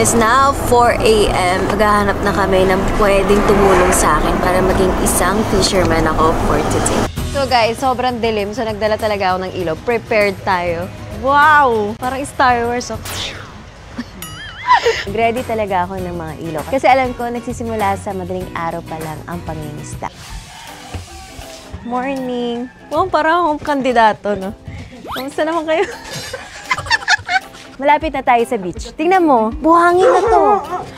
is now 4 AM. Maghahanap na kami ng pwedeng tumulong sa akin para maging isang fisherman ako for today. So guys, sobrang dilim. So nagdala talaga ako ng ilaw. Prepared tayo. Wow! Parang Star Wars. Ready talaga ako ng mga ilaw. Kasi alam ko, nagsisimula sa madaling araw pa lang ang pangingisda. Morning! Wow, parang akong kandidato, no? Kamusta naman kayo? Malapit na tayo sa beach. Tingnan mo, buhangin na to.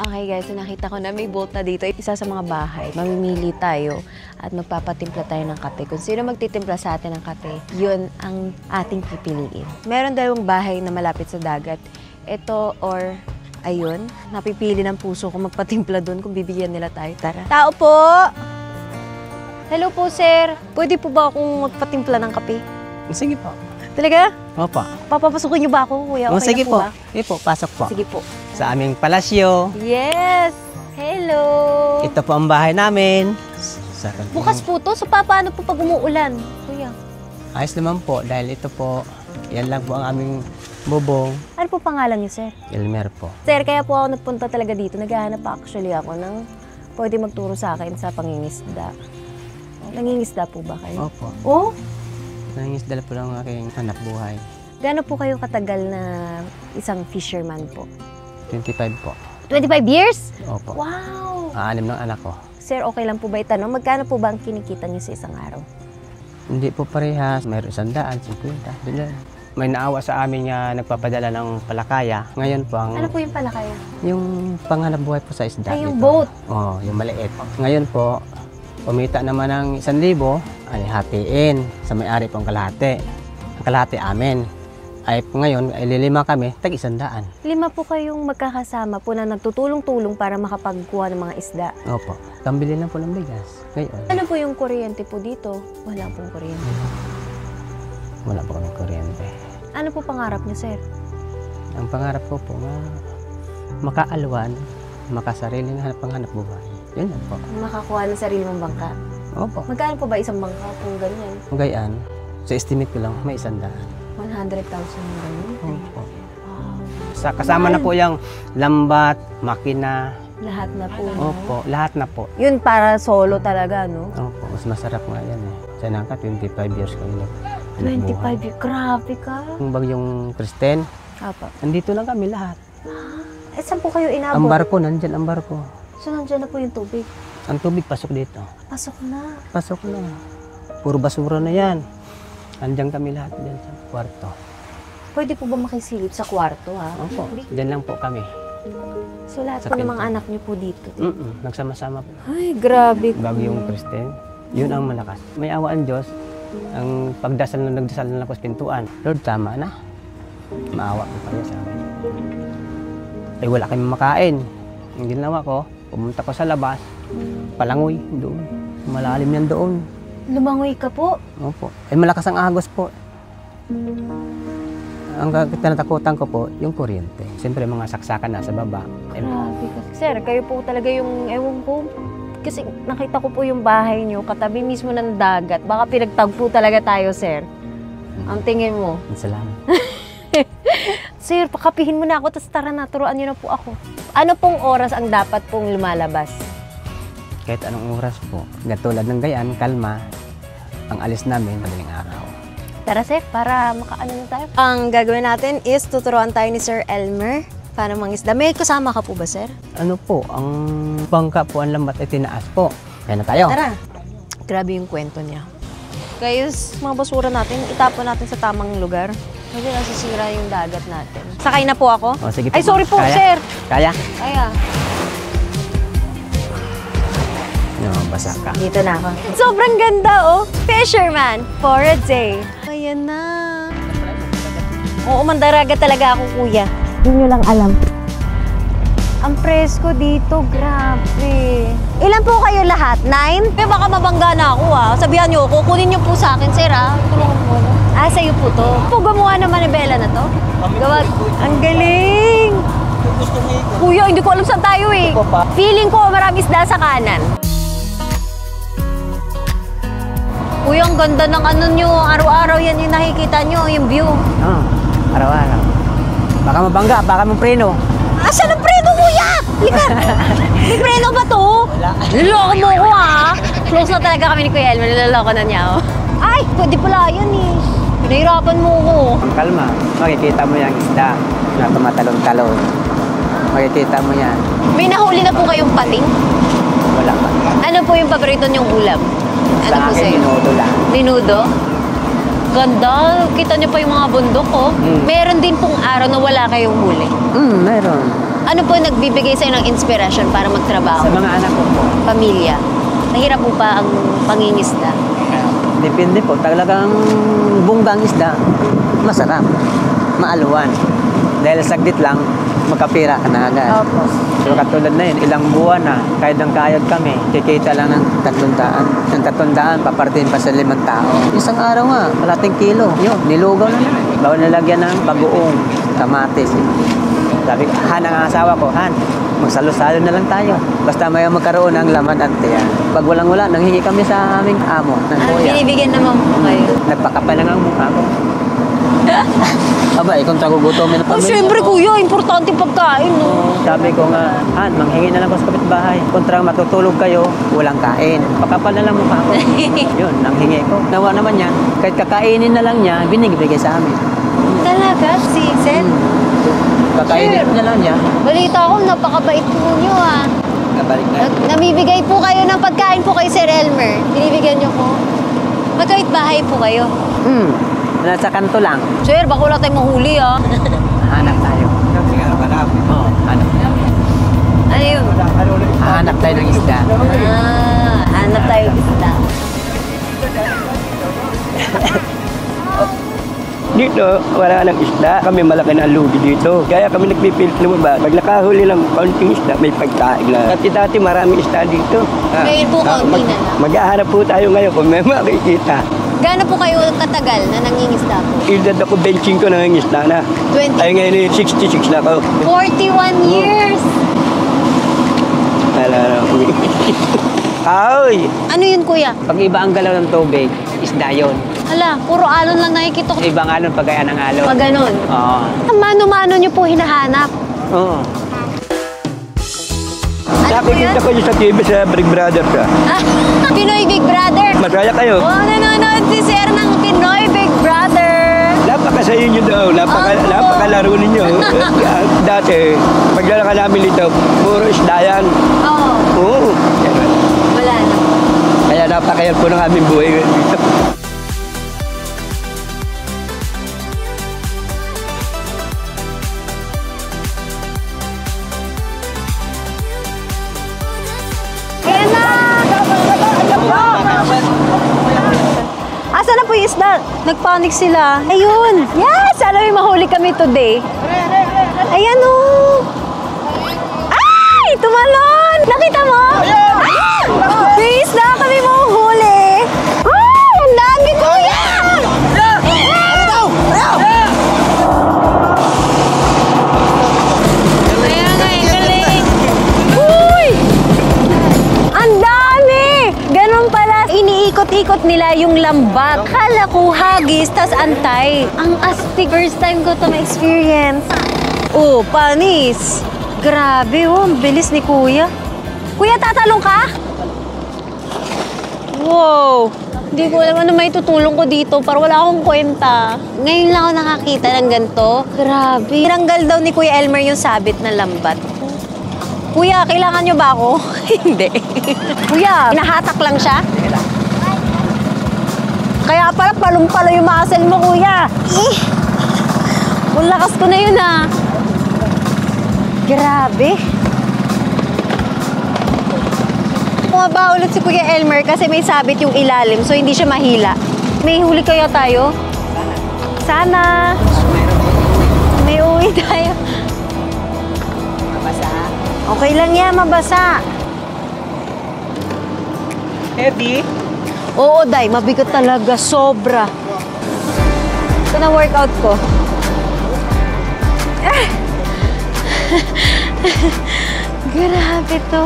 Okay guys, so nakita ko na may boat na dito. Isa sa mga bahay. Mamimili tayo at magpapatimpla tayo ng kape. Kung sino magtitimpla sa atin ng kape, yun ang ating pipiliin. Meron dalawang bahay na malapit sa dagat. Ito or ayun, napipili ng puso kung magpatimpla doon kung bibigyan nila tayo. Tara. Tao po! Hello po, sir. Pwede po ba akong magpatimpla ng kape? Sige po. Talaga? Opo. Papapasukin niyo ba ako, kuya? Okay sige na po po. ba? Sige po, pasok po. Sige po. Sa aming palasyo. Yes! Hello! Ito po ang bahay namin. Bukas po to? So paano po pag umuulan, kuya? Ayos naman po dahil ito po, yan lang po ang aming bubong. Ano po pangalan niyo, sir? Elmer po. Sir, kaya po ako nagpunta talaga dito. Naghahanap actually ako ng pwede magturo sa akin sa pangingisda. Nangingisda po ba kayo? Opo. Oh? Nangingisda po lang ang aking hanap buhay. Gaano po kayo katagal na isang fisherman po? 25 po. 25 years? Opo. Wow! 6 ng anak ko. Sir, okay lang po ba itanong? Magkano po ba ang kinikita niyo sa isang araw? Hindi po parehas. Mayroon 100, 50. Doon. May naawa sa amin nga nagpapadala ng palakaya. Ngayon po ang... Ano po yung palakaya? Yung panghanap buhay po sa isda. Ay, yung dito. boat? Oo, yung maliit. Ngayon po, kumita naman ng 1,000, ay hatiin sa may-ari pong kalahati. Ang kalahati amin. Ay ngayon, ay lilima kami, tag-100. 5 po kayong magkakasama po na nagtutulong-tulong para makapagkuha ng mga isda. Opo. Kambili lang po ng bigas. Ngayon. Ano po yung kuryente po dito? Wala pong kuryente. Wala po kami kuryente. Ano po pangarap niyo, sir? Ang pangarap ko po, makaalwan, makasarili ng panghanap buhay. Yun lang po. Makakuha ng sarili mong bangka. Opo. Magkano po ba isang bangka kung ganyan? Kung gayaan, sa estimate ko lang, may 100. 100,000 yung ganyan? Opo. Wow. Kasama na po yung lambat, makina. Lahat na po. Opo, lahat na po. Yun para solo talaga, no? Opo, mas masarap nga yan eh. Sana ka, 25 years kami nagbuhay. 25 years? Grabe ka. Yung bagyong Kristen, Apa. andito lang kami lahat. Eh, saan po kayo inabot? Ang barko, nandyan ang barko. So, nandiyan na po yung tubig? Ang tubig, pasok dito. Pasok na. Pasok na. Puro basura na yan. Andiyan kami lahat dyan sa kwarto. Pwede po ba makisilip sa kwarto, ha? Opo, dyan lang po kami. So, lahat Sa po ng mga pinto. anak niyo po dito? Nagsama-sama po. Ay, grabe. Bagyong Kristen, yun ang malakas. May awa ang Diyos. Ang pagdasal na nagdasal na ako sa pintuan. Lord, tama na. Maawa po kayo sa akin. Ay, wala kami makain. Ang ginawa ko, pumunta ko sa labas, palangoy doon. Malalim yan doon. Lumangoy ka po? Opo. Eh, malakas ang agos po. Ang tinatakutan ko po, yung kuryente. Siyempre, mga saksakan na sa baba. Grabe ka. Sir, kayo po talaga yung, ewan ko, kasi nakita ko po yung bahay niyo, katabi mismo ng dagat. Baka pinagtagpo talaga tayo, sir. Ang tingin mo. Salamat. Sir, pakapihin mo na ako, tapos tara na, turuan niyo na po ako. Ano pong oras ang dapat pong lumalabas? Kahit anong oras po. Katulad ng gayan, kalma. Ang alis namin, madaling araw. Tara, sir, para makaano na tayo. Ang gagawin natin is tuturuan tayo ni Sir Elmer para mangisda. May kasama ka po ba, sir? Ano po, ang bangka po, ang lambat ay tinaas po. Kaya na tayo. Tara. Grabe yung kwento niya. Guys, mga basura natin, itapon natin sa tamang lugar. Kasi nasisira yung dagat natin. Sakay na po ako? O, sige po. Ay, sorry po, Kaya? sir. Kaya? Kaya. No, basa ka. Dito na ako. Sobrang ganda, oh. Fisherman for a day. Ayan na. Oo, mandaraga talaga ako, kuya. Hindi nyo lang alam. Ang presko dito, grabe. Ilan po kayo lahat? 9? Eh, baka mabangga na ako, ha. Sabihan nyo ako, kunin nyo po sa akin, sir, ha. Tulungan mo. Ah, sa'yo po to. Po gumawa naman ni Bella na to? Gawag. Ang galing! Kuya, hindi ko alam saan tayo eh. Feeling ko marami isda sa kanan. Kuya, ang ganda ng ano nyo. Araw-araw yan yung nakikita nyo, yung view. Oo, araw-araw. Baka mabangga, baka mapreno. Asan ang preno mo? Lika! May preno ba to? Wala. Niloloko mo ko ha. Close na talaga kami ni Kuya Elmer. Niloloko na niya ako. Ay, pwede pala yan eh. Pinahirapan mo ko. Ang kalma, makikita mo yung isda na tumatalon-talon. Makikita mo yan. May nahuli na po kayong pating? Wala pa. Ano po yung paborito niyong ulam? Ano Sa po akin, sa'yo? minuto lang. Minudo? Ganda. Kita niyo pa yung mga bundok ko. Meron din pong araw na wala kayong huli. Meron. Ano po nagbibigay sa'yo ng inspirasyon para Sa magtrabaho? mga anak ko po. Pamilya. Mahirap po pa ang pangingisda. Depende po. Talagang bunggang isda, masarap. Maaluwan. Dahil saglit lang, magkapira ka na agad. Opo. So katulad na yun, ilang buwan na, kahit ng kayod kami, kikita lang ng 300. Ng 300, papartiin pa sa 5 tao. Isang araw nga, 100 kilo. Yun, nilugaw na lang. Bawal nalagyan ng bagoong, kamatis. Sabi ko, Han, ang asawa ko, Han, magsalo-salo na lang tayo. Basta may magkaroon ng laman at tiyan. Pag walang-wala, nanghingi kami sa aming amo, ng kuya. Binibigyan naman po kayo. Nagpakapal na nga ang mukha ko. Aba, ikong tagugutomin na Oh, pamilya syempre ko. kuya, importante pagkain, no? Sabi ko nga, Han, manghingi na lang ko sa kapitbahay. Kontra matutulog kayo, walang kain. Pakapal na lang mukha ko. Yun, nanghingi ko. Nawa naman yan. Kahit kakainin na lang niya, binibigay sa amin. Talaga, si Seth? Kakainin na lang niya. Balita ko, napakabait po niyo, ah. Kabalik na. Namibigay po kayo ng pagkain po kay Sir Elmer. Binibigyan niyo ko. Magkait bahay po kayo. Nasa kanto lang. Sir, baka wala tayong mahuli, ah. Hanap tayo. Oo, hanap. Ano yun? Hanap tayo ng isda. Hanap tayo isda. Dito, wala nang isda. Kami malaki na lugi dito. Kaya kami nagpipilit lumabas. Pag nakahuli ng kaunting isda, may pagkain na. Dati maraming isda dito. Ngayon po, kaunti na lang. Mag-aharap po tayo ngayon kung may makikita. Gaano po kayo katagal na nangingisda po? Edad ako benching ko ng isda na. 20. Ay ngayon 66 na ako. 41 years! Wala na ako. Ay! Ano yun, kuya? Pag iba ang galaw ng tubig, isda yun. Hala, puro alon lang nakikita ko. Ibang alon, pagkaya ng alon. Pag ganun. Oo. Mano-mano nyo po hinahanap. Oo. Ano po yan? Nakikita ko yung sa TV sa Big Brother siya. Ah, Pinoy Big Brother. Masaya kayo. Oh, nanonood si Sir ng Pinoy Big Brother. Napakasayo nyo daw. Napakalaro ninyo. Dati, paglalaka namin dito, puro isda yan. Oo, Oo. wala na. Kaya napakayal po ng aming buhay dito. Ayan na! Asa na po yung isda? Nagpanic sila. Ayun! Yes! Alam mo, mahuli kami today. Ayan o! Ay! Tumalon! Nakita mo? Ah! May isda kami mahuhuli! Ay! Ang dami, kuya! Kaya nga, galing! Uy! Ang dami! Ganon pala, iniikot-ikot nila yung lambat. Kala ko hagis, tas antay. Ang astig. First time ko to ma-experience. Oh, panis. Grabe, oh. Ang bilis ni kuya. Kuya, tatalong ka? Wow. Hindi ko alam ano may tutulong ko dito. Para wala akong kwenta. Ngayon lang ako nakakita ng ganito. Grabe. Tinanggal daw ni Kuya Elmer yung sabit na lambat. Kuya, kailangan nyo ba ako? Hindi. Kuya, hinahatak lang siya? Kaya pala palong-palo yung muscle mo, kuya. Ang lakas ko na yun, ah. Grabe. Bumaba ulit si Kuya Elmer kasi may sabit yung ilalim, so hindi siya mahila. May huli kaya tayo? Sana. May uwi tayo. Mabasa. Okay lang yan, mabasa. Heavy? Oo, Day. Mabigat talaga. Sobra. Ito na workout ko. Ah! Grabe to.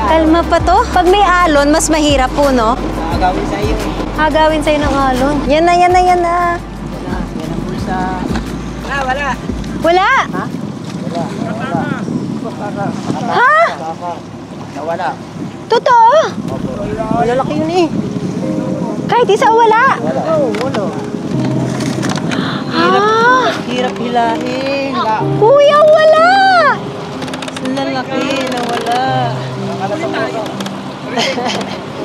Kalma pa to. Pag may alon, mas mahirap po, no? Gagawin sa iyo eh. Hagawin sa'yo ng alon. Yan na, yan na, yan na. Yan ang bulsa. Wala. Wala. Ha? Wala. Ha? Nawala. Totoo? Malalaki yun eh. Kahit isa wala? Oo, wala. Ah, Hirap hilahin. kuya, wala! Lalaki na wala.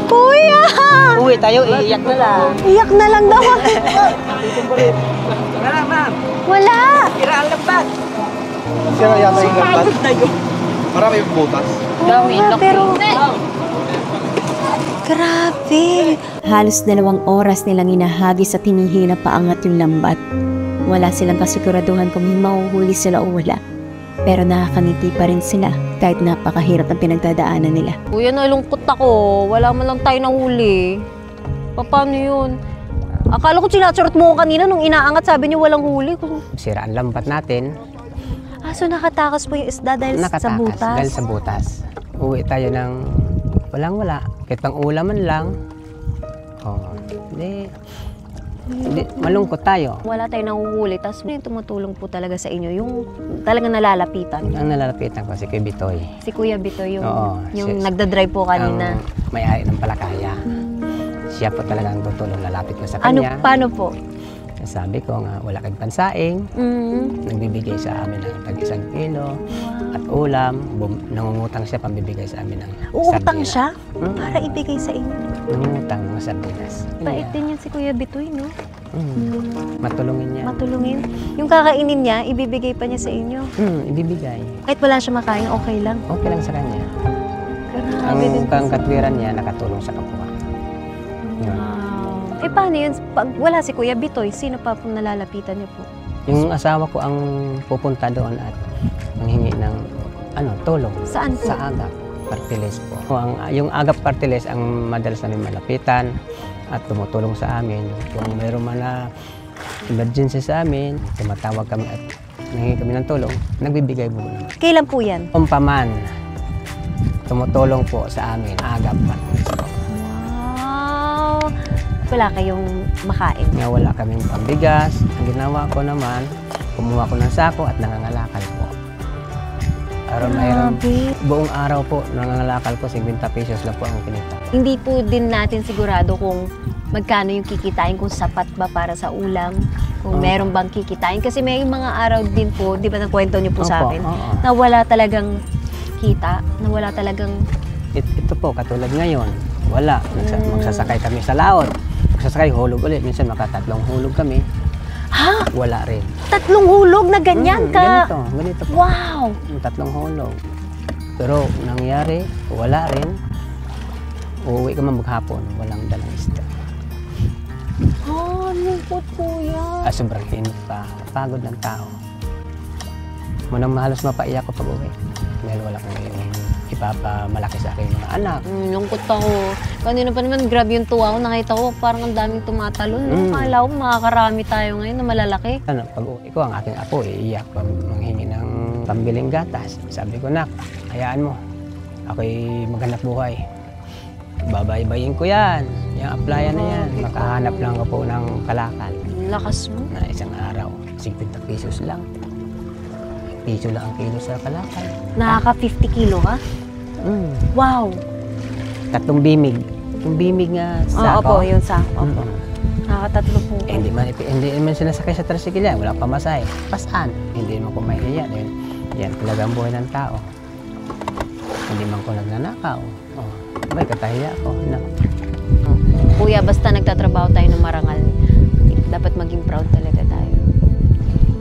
Kuya! Uwi tayo, iiyak na lang. Iyak na lang daw. Wala, ma'am. Wala! Tira ang lambat. Sira yata yung lambat. Marami yung butas. Oo, pero... Grabe! Halos 2 oras nilang inahagis at hinihina paangat yung lambat. Wala silang kasiguraduhan kung may mahuhuli sila o wala. Pero nakakangiti pa rin sila kahit napakahirap ang pinagdadaanan nila. Kuya, nalungkot ako. Wala man lang tayo nahuli. Paano yun? Akala ko sinacharot mo ko kanina nung inaangat, sabi niyo walang huli. Sira ang lambat natin. Ah, so nakatakas po yung isda dahil sa butas? Dahil sa butas. Uwi tayo ng walang-wala. Kahit pang ulaman lang. Oh, hindi, malungkot tayo. Wala tayong nahuhuli. Tapos yung tumutulong po talaga sa inyo, yung talagang nalalapitan. Ang nalalapitan ko si Kuya Bitoy. Si Kuya Bito, yung si- nagdadrive po kanina. Ang may-ari ng Palakaya. Siya po talagang tutulong, lalapit ko sa Ano, kanya. paano po? Sabi ko nga, wala kang pansaing. Nagbibigay sa amin ng tag-1 kilo at ulam. Nangungutang siya, pambibigay sa amin ng Uutang sardina. siya para ibigay sa inyo. Nangungutang ng sardinas. Bait din yan si Kuya Bitoy, no? Matulungin niya. Matulungin. Yung kakainin niya, ibibigay pa niya sa inyo. Ibibigay. Kahit wala siya makain, okay lang. Okay lang sa kanya. Grabe din Ang po. pangkatwiran niya, nakatulong sa kapwa. Yun. Eh, paano yun? Pag wala si Kuya Bitoy, sino pa po nalalapitan niya po? Yung asawa ko ang pupunta doon at manghingi ng tulong. Saan po? Sa Agap Partiles po. Yung Agap Partiles ang madalas namin malapitan at tumutulong sa amin. Kung mayroon man na emergency sa amin, tumatawag kami at nanghingi kami ng tulong, nagbibigay po naman. Kailan po yan? Paman, tumutulong po sa amin, Agap Partiles po. Wow! Wala kayong makain. Nga wala kaming pambigas. Ang ginawa ko naman, kumuha ko ng sako at nangangalakal po. Buong araw po, nangangalakal ko, 50 pesos lang po ang kinita. Hindi po din natin sigurado kung magkano yung kikitain, kung sapat ba para sa ulam, kung meron bang kikitain. Kasi may mga araw din po, di ba nagkwento niyo po sa amin, na wala talagang kita, na wala talagang... Ito po, katulad ngayon, wala. Magsasakay kami sa laot. Magsasakay, hulog ulit. Minsan makatatlong hulog kami. Ha? Wala rin. 3 hulog na ganyan ka? Ganito po. Wow! 3 hulog. Pero nangyari, wala rin. Uuwi ka man maghapon, walang dalang isda. Lungkot kuya. Sobrang init pa. Pagod ng tao. Munang halos mapaiyak ko pag-uwi. Dahil wala kong ipapamalaki sa akin mga anak. Lungkot ako. Kanina pa naman, grabe yung tuwa ko. Nakita ko parang ang daming tumatalon. Akala ko makakarami tayo ngayon na malalaki. Pag-uwi ko, ang aking apo, iiyak, manghingi ng pambiling gatas. Sabi ko, nak, hayaan mo. Ako'y maghanap buhay. Babaybayin ko yan. Yung applyan na yan. Makahanap lang ako po ng kalakal. Lakas mo. Na isang araw, 50 pesos lang. Piso lang ang kilo sa kalakal. Nakaka 50 kilo ka? Wow! 3 bimig. Yung bimig nga Opo, sako. yun sako. Opo. Nakaka-3 po. Hindi man sinasakay sa tricycle yan. Walang pamasahe. Pasaan? Hindi naman ko maiiyak. Yan talaga ang buhay ng tao. Hindi man ko nagnanakaw. Abay, katahiya ako. Kuya, basta nagtatrabaho tayo ng marangal, dapat maging proud talaga tayo.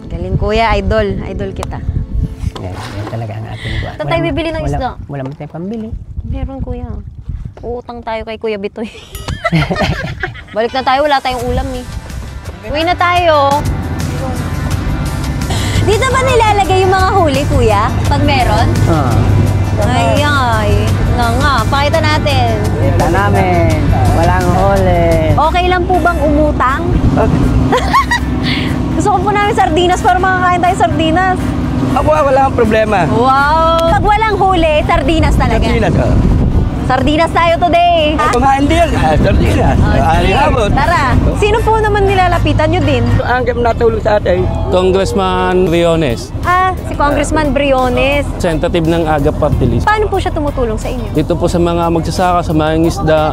Galing kuya, idol. Idol kita. Yan talaga ang ating buwan. Saan tayo bibili ng isda? Wala mo tayong pambili. Meron kuya. Uutang tayo kay Kuya Bitoy. Balik na tayo, wala tayong ulam eh. Uwi na tayo. Dito ba nilalagay yung mga huli, kuya? Pag meron? Ay. Nga. Pakita natin. Kita namin. Walang huli. Okay lang po bang umutang? Gusto ko po namin sardinas para makakain tayo sardinas. Ako, wala akong problema. Wow! Pag walang huli, sardinas talaga. Sardinas, Sardinas tayo today. Kumain din. Sardinas. Alingabot. Tara, sino po naman nilalapitan nyo din? Ang natulong sa atin. Congressman Riones. Si Congressman Briones. Representative ng AGA Party List. Paano po siya tumutulong sa inyo? Dito po sa mga magsasaka, sa mga isda,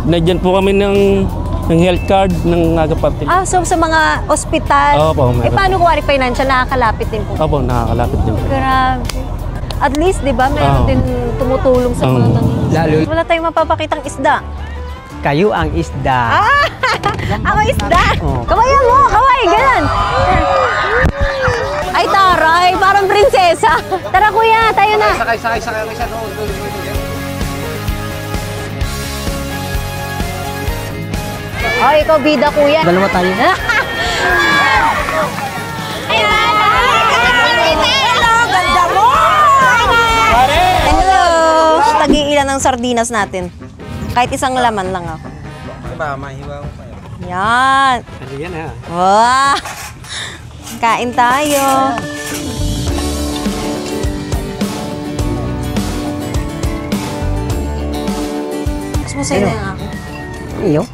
nadyan po kami ng health card ng AGA Party List. Ah, so sa mga ospital. Opo, meron. Paano kung financial, nakakapit din po? Opo, nakakalapit din po. Grabe. At least, di ba, meron din tumutulong sa mga nangyayari. Lalo Wala tayong mapapakitang isda. kayo ang isda. Ako isda. Oh. Kawayan mo, kaway, ganun. Ay, taray, parang prinsesa. Tara kuya, tayo na. Sakay. Oh, ikaw bida kuya. Dalawa tayo. Ganda mo! Hello! Tagi-ilan ng sardinas natin. Kahit isang laman lang ako. Mahiwa ko pa yun. Yan. Ano yan ha? Wow! Kain tayo. Mas masaya na yung ako. Iyo?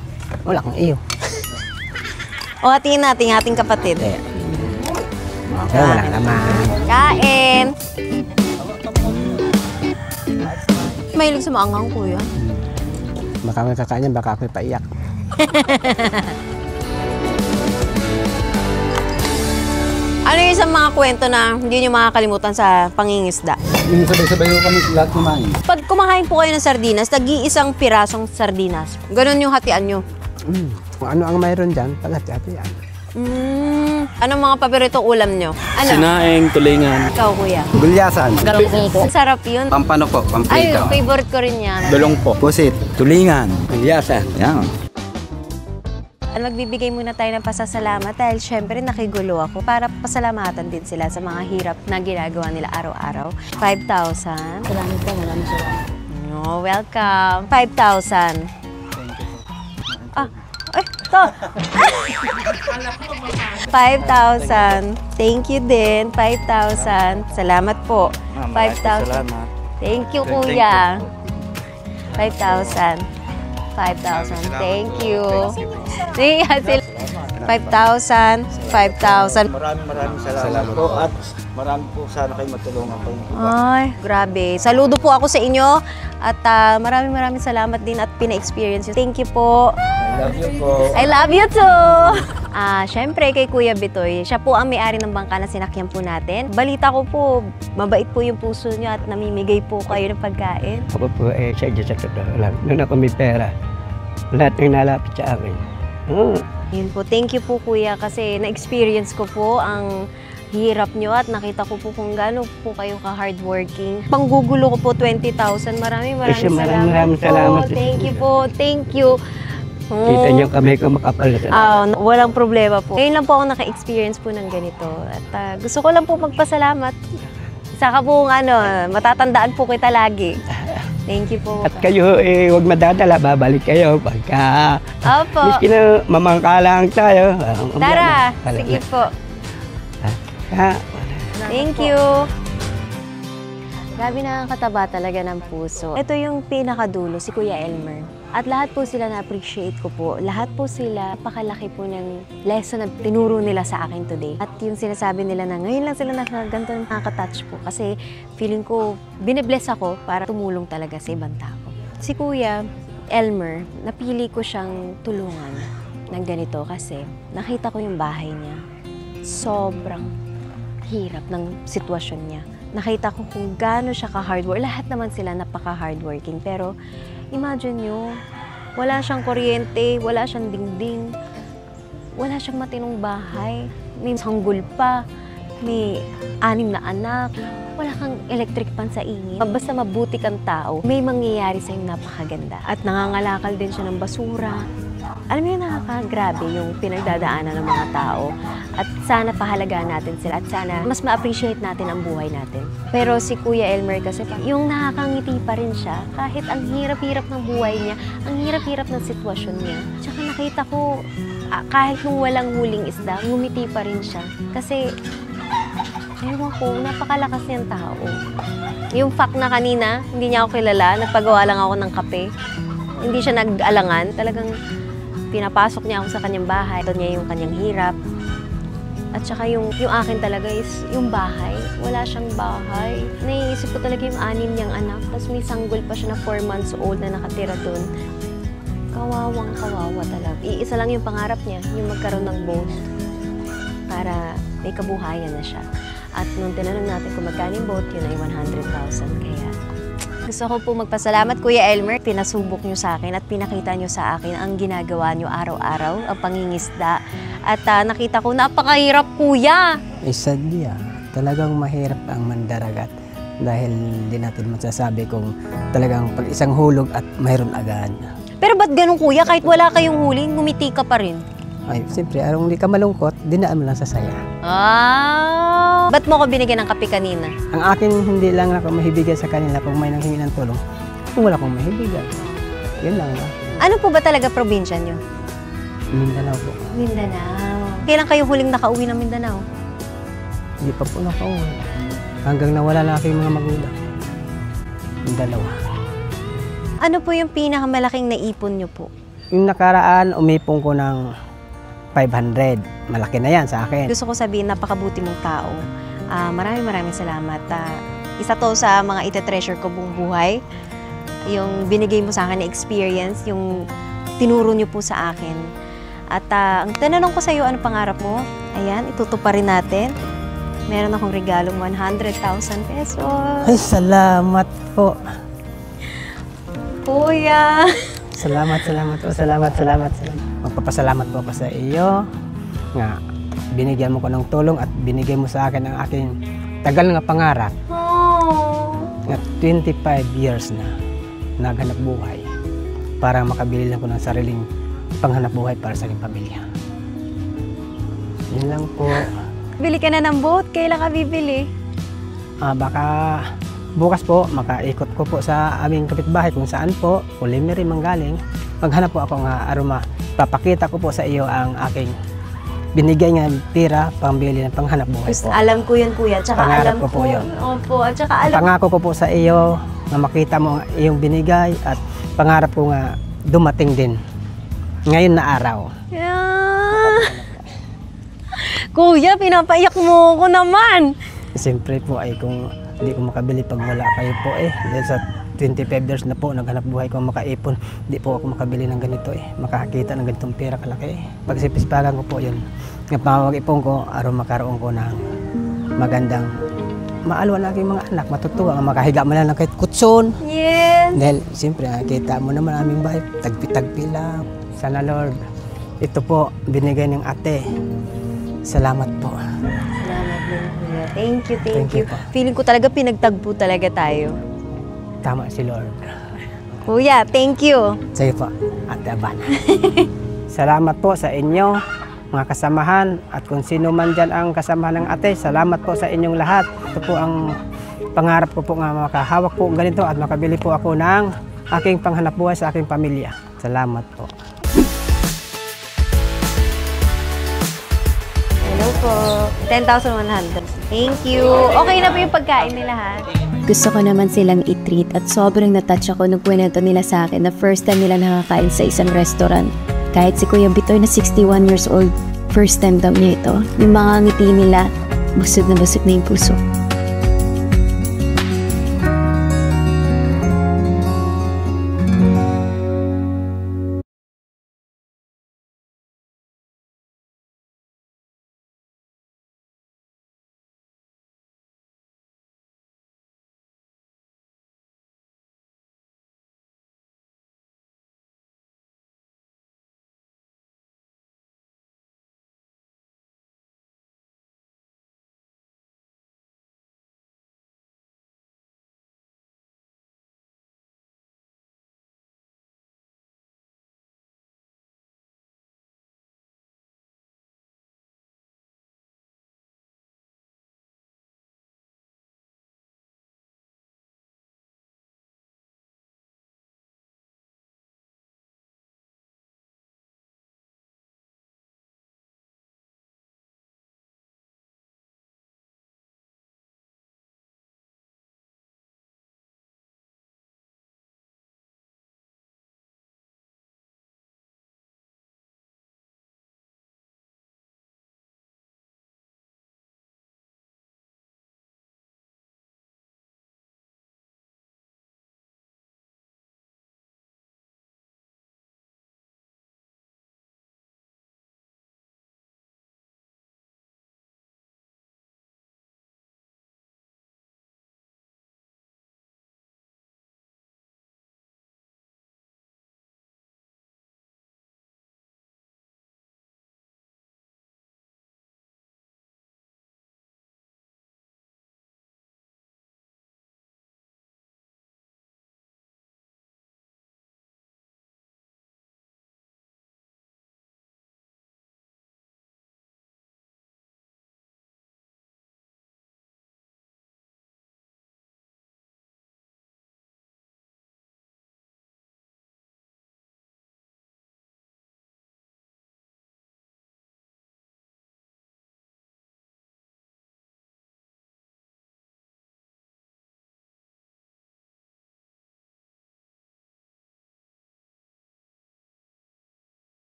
Wala kang iyo. O, hatiin natin yung ating kapatid. Pero wala naman. Kain! Mahilig sa maanghang, kuya. Baka may kakain yan, baka ako'y paiyak. Ano yung isang mga kwento na hindi nyo makakalimutan sa pangingisda? Yung sabay-sabay ko kami lahat kumain. Pag kumakain po kayo ng sardinas, nag-iisang pirasong sardinas. Ganon yung hatian nyo. Kung ano ang mayroon dyan, paghati-hati yan. Anong mga paboritong ulam nyo? Ano? Sinaing, tulingan. Ikaw, kuya. Gulyasan. Ang sarap yun. Pampano po, Ay, pamprito. favorite ko rin yan. Dulong po. Pusit. Tulingan. Gulyasan. Yan. Magbibigay muna tayo ng pasasalamat dahil syempre nakigulo ako para pasalamatan din sila sa mga hirap na ginagawa nila araw-araw. 5,000. Salamat po, maraming salamat. No, welcome. 5,000. Ah, ay, to. 5,000. Thank you din. 5,000. Salamat po. 5,000. Thank you, kuya. 5,000. 5,000. Thank you. 5,000. 5,000. Maraming salamat po at marami po sana kayo matulungan po. Ay, grabe. Saludo po ako sa inyo at maraming salamat din at pina-experience yun. Thank you po. I love you po. I love you too! Siyempre kay Kuya Bitoy, siya po ang may-ari ng bangka na sinakyan po natin. Balita ko po, mabait po yung puso niyo at namimigay po kayo ng pagkain. Ako po siya dyan sa totoo lang. Noon ako may pera, lahat ng nalapit sa akin. Yun po, thank you po Kuya kasi na-experience ko po ang hirap nyo at nakita ko po kung gaano po kayo ka-hardworking. Panggugulo ko po 20,000. Maraming Maraming salamat. Thank you po. Thank you. Kita niyo kami kung makapal. Walang problema po. Ngayon lang po ako naka-experience po ng ganito. At gusto ko lang po magpasalamat. Saka po matatandaan po kita lagi. Thank you po. At kayo, huwag madadala, babalik kayo pagka Opo. miski na mamangka lang tayo. Tara, sige po. Thank you. Grabe nakakataba talaga ng puso. Ito yung pinakadulo, si Kuya Elmer. At lahat po sila na-appreciate ko po. Lahat po sila, pakalaki po ng lesson na tinuro nila sa akin today. At yung sinasabi nila na ngayon lang sila ganito nakaka-touch po. Kasi feeling ko, binibless ako para tumulong talaga sa ibang tao. Si Kuya Elmer, napili ko siyang tulungan ng ganito kasi nakita ko yung bahay niya. Sobrang hirap ng sitwasyon niya. Nakita ko kung gaano siya ka-hardwork. Lahat naman sila napaka-hardworking. Pero imagine nyo, wala siyang kuryente, wala siyang dingding, wala siyang matinong bahay, may sanggol pa, may 6 na anak, wala kang electric pan sa ingin. Basta mabuti kang tao, may mangyayari sa'yo napakaganda. At nangangalakal din siya ng basura. Alam mo yun, nakakagrabe yung pinagdadaanan ng mga tao. At sana pahalagaan natin sila at sana mas ma-appreciate natin ang buhay natin. Pero si Kuya Elmer kasi, yung nakakangiti pa rin siya kahit ang hirap-hirap ng buhay niya, ang hirap-hirap ng sitwasyon niya. Tsaka nakita ko, kahit nung walang huling isda, ngumiti pa rin siya. Kasi, ewan ko, napakalakas niyang tao. Yung fact na kanina, hindi niya ako kilala, nagpagawa lang ako ng kape. Hindi siya nag-alangan, talagang pinapasok niya ako sa kanyang bahay. Ito niya yung kanyang hirap. At saka yung akin talaga is yung bahay. Wala siyang bahay. Naiisip ko talaga yung 6 niyang anak. Tapos may sanggol pa siya na 4 months old na nakatira doon. Kawawang kawawa talaga. Iisa lang yung pangarap niya, yung magkaroon ng boat para may kabuhayan na siya. At nung tinanong natin kung magkano yung boat, yun ay 100,000. Kaya gusto ko po magpasalamat, Kuya Elmer. Pinasubok niyo sa akin at pinakita niyo sa akin ang ginagawa niyo araw-araw, ang pangingisda. At nakita ko, napakahirap, Kuya. Sadya, talagang mahirap ang mandaragat dahil di natin masasabi kung talagang pag isang hulog at mayroon agad. Pero ba't ganun, Kuya? Kahit wala kayong huli, ngumiti ka pa rin. Ay, siyempre, arong hindi ka malungkot, dinaan mo lang sa saya. Ba't mo ko binigyan ng kape kanina? Ang akin, hindi lang ako mahibigay sa kanila kung may nanghingi ng tulong. Kung wala akong mahibigay, yun lang ba? Ano po ba talaga probinsya niyo? Mindanao po. Mindanao. Kailan kayo huling nakauwi ng Mindanao? Hindi pa po nakauwi. Hanggang nawala na aking mga magulang. Yung dalawa. Ano po yung pinakamalaking naipon niyo po? Yung nakaraan, umipong ko ng 500. Malaki na yan sa akin. Gusto ko sabihin, napakabuti mong tao. Maraming salamat. Isa to sa mga ite-treasure ko buong buhay. Yung binigay mo sa akin na experience, yung tinuro niyo po sa akin. At ang tinanong ko sa iyo, ano pangarap mo? Ayan, itutuparin natin. Meron akong regalong 100,000 pesos. Ay, salamat po. Kuya! Salamat po. Magpapasalamat po ako sa iyo nga binigyan mo ko ng tulong at binigay mo sa akin ang aking tagal nga pangarap. Nga 25 years na naghanap buhay para makabili lang ko ng sariling panghanap buhay para sa aking pamilya. Yun lang po. Bili ka na ng boat. Kailan ka bibili? Baka bukas po, makaikot ko po sa aming kapitbahay kung saan po, Ulimiri manggaling. Maghanap po ako nga aroma. Papakita ko po sa iyo ang aking binigay nga pira pambili ng panghanap buhay po. Alam ko yun, Kuya. Tsaka Pangarap alam ko po yun. Opo. At tsaka alam Pangako ko po sa iyo na makita mo ang iyong binigay at pangarap ko nga dumating din ngayon na araw. Yeah. Kuya, pinapaiyak mo ko naman. Siyempre po ay kung hindi ko makabili pag wala kayo po dahil sa 25 years na po naghanap buhay ko makaipon, hindi po ako makabili ng ganito makakita ng ganitong pera kalaki Pagsipispagan ko po yun. Nga pamag-ipon ko, araw makaroon ko ng magandang maalwan ng aking mga anak, matutuwa, makahiga mo lang ng kahit kutson. Yes. Dahil siyempre nakita mo naman aming bahay, tagpi-tagpi lang. Sana Lord, ito po binigay ng ate. Salamat po. Salamat din, Kuya. Thank you. Thank you po. Feeling ko talaga pinagtagpo talaga tayo. Tama si Lord. Kuya, thank you. Sige po, Ate Abana. Salamat po sa inyo, mga kasamahan, at kung sino man dyan ang kasamahan ng ate, salamat po sa inyong lahat. Ito po ang pangarap ko po nga makahawak po ganito at makabili po ako ng aking panghanap buhay sa aking pamilya. Salamat po. Hello po. 10,100. Thank you. Okay na po yung pagkain nila, ha? Gusto ko naman silang i-treat at sobrang natouch ako nung kwento nila sa akin na first time nila nakakain sa isang restaurant. Kahit si Kuya Bitoy na 61 years old, first time daw niya ito. Yung mga ngiti nila, busog na yung puso.